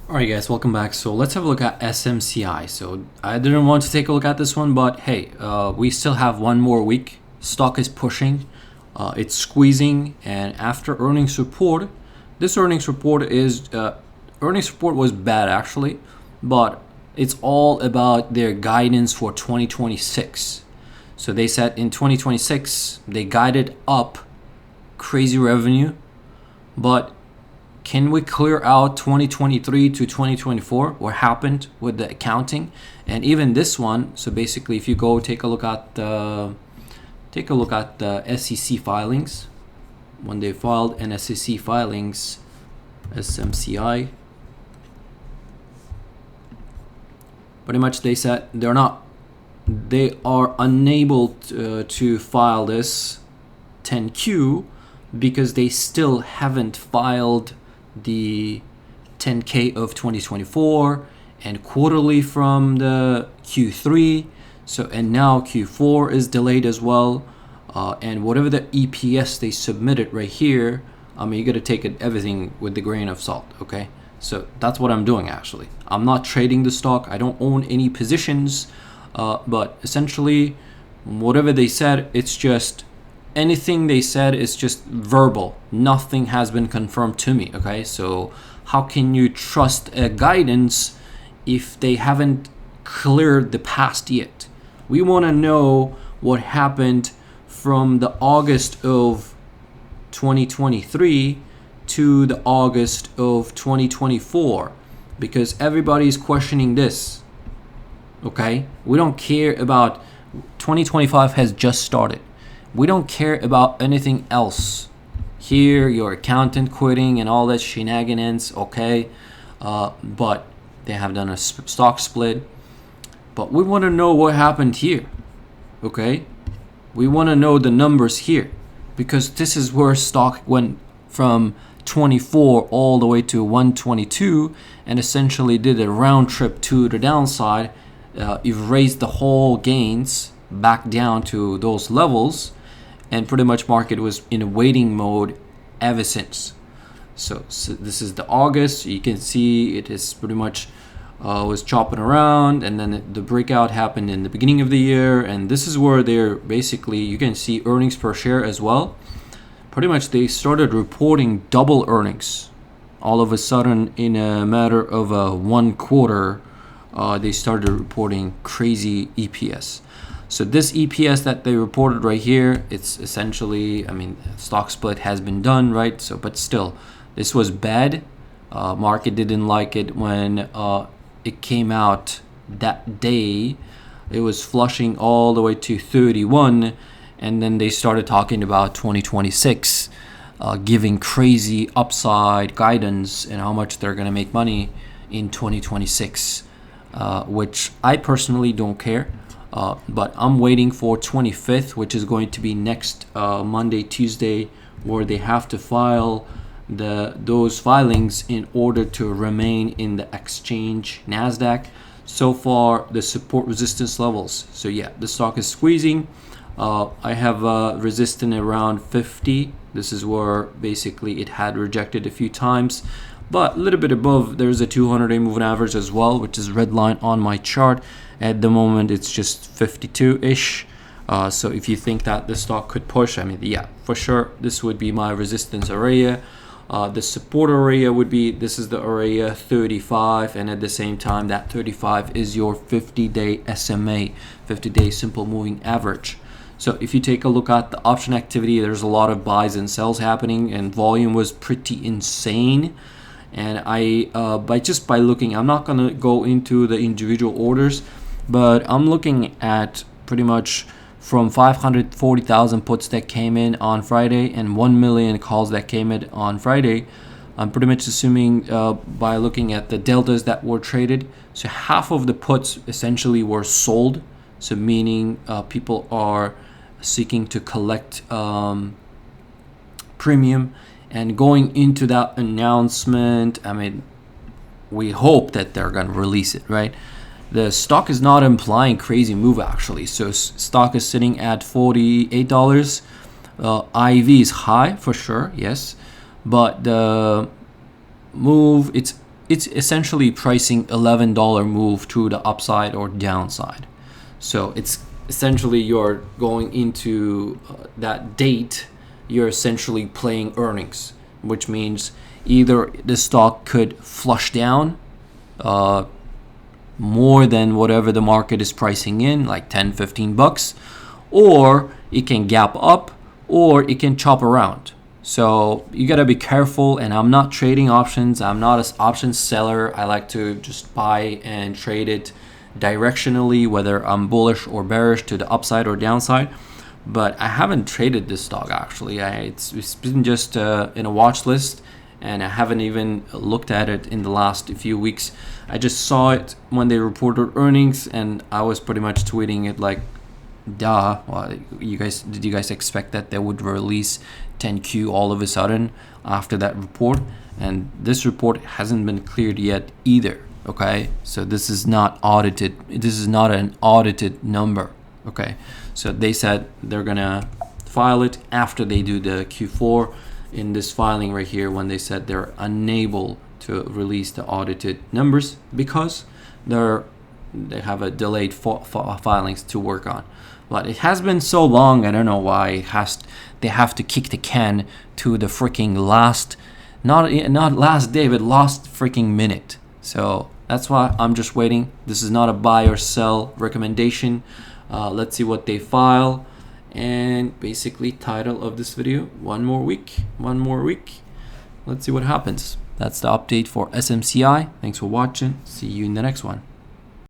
Alright guys, welcome back. So let's have a look at SMCI. So I didn't want to take a look at this one, but hey, we still have one more week. Stock is pushing, it's squeezing, and after earnings report, this earnings report was bad actually, but it's all about their guidance for 2026. So they said in 2026 they guided up crazy revenue, but can we clear out 2023 to 2024? What happened with the accounting? And even this one. So basically, if you go take a look at the SEC filings, when they filed an SEC filings, SMCI, pretty much they said they are unable to file this 10Q because they still haven't filed the 10K of 2024 and quarterly from the Q3. So and now Q4 is delayed as well, and whatever the EPS they submitted right here, I mean, you got to take everything with the grain of salt. Okay, so that's what I'm doing. Actually, I'm not trading the stock, I don't own any positions, but essentially whatever they said, it's just anything they said is just verbal. Nothing has been confirmed to me. Okay, so how can you trust a guidance if they haven't cleared the past yet? We want to know what happened from the August of 2023 to the August of 2024, because everybody's questioning this. Okay, we don't care about 2025 has just started. We don't care about anything else. Here, your accountant quitting and all that shenanigans, okay? But they have done a stock split. But we want to know what happened here, okay? We want to know the numbers here, because this is where stock went from 24 all the way to 122 and essentially did a round trip to the downside. You've raised the whole gains back down to those levels, and pretty much market was in a waiting mode ever since. So this is the August. You can see it is pretty much was chopping around, and then the breakout happened in the beginning of the year, and this is where they're basically, you can see earnings per share as well. Pretty much they started reporting double earnings all of a sudden in a matter of one quarter. They started reporting crazy EPS. So this EPS that they reported right here, it's essentially, I mean, stock split has been done, right? So, but still, this was bad. Market didn't like it when it came out that day. It was flushing all the way to 31, and then they started talking about 2026, giving crazy upside guidance and how much they're going to make money in 2026, which I personally don't care. But I'm waiting for 25th, which is going to be next Monday, Tuesday, where they have to file those filings in order to remain in the exchange NASDAQ. So far, the support resistance levels. So yeah, the stock is squeezing. I have resistance around 50. This is where basically it had rejected a few times. But a little bit above, there's a 200-day moving average as well, which is red line on my chart. At the moment, it's just 52-ish. So if you think that the stock could push, I mean, yeah, for sure, this would be my resistance area. The support area would be, this is the area 35, and at the same time, that 35 is your 50-day SMA, 50-day simple moving average. So if you take a look at the option activity, there's a lot of buys and sells happening, and volume was pretty insane. And by looking, I'm not gonna go into the individual orders, but I'm looking at pretty much from 540,000 puts that came in on Friday and 1 million calls that came in on Friday. I'm pretty much assuming by looking at the deltas that were traded, so half of the puts essentially were sold. So meaning people are seeking to collect premium. And going into that announcement, I mean, we hope that they're going to release it, right? The stock is not implying crazy move, actually. So stock is sitting at $48. IV is high for sure, yes. But the move, it's it's essentially pricing $11 move to the upside or downside. So it's essentially you're going into that date, you're essentially playing earnings, which means either the stock could flush down more than whatever the market is pricing in, like 10-15 bucks, or it can gap up, or it can chop around. So you gotta be careful. And I'm not trading options, I'm not an options seller. I like to just buy and trade it directionally, whether I'm bullish or bearish to the upside or downside. But I haven't traded this stock actually. It's been just in a watch list, and I haven't even looked at it in the last few weeks. I just saw it when they reported earnings, and I was pretty much tweeting it like, duh, well, did you guys expect that they would release 10Q all of a sudden after that report? And this report hasn't been cleared yet either. Okay, so this is not audited. This is not an audited number. Okay, so they said they're gonna file it after they do the Q4. In this filing right here, when they said they're unable to release the audited numbers because they have a delayed filings to work on. But it has been so long, I don't know why they have to kick the can to the freaking last, not last day, but last freaking minute. So that's why I'm just waiting. This is not a buy or sell recommendation. Let's see what they file. And basically, title of this video, one more week. Let's see what happens. That's the update for SMCI. Thanks for watching. See you in the next one.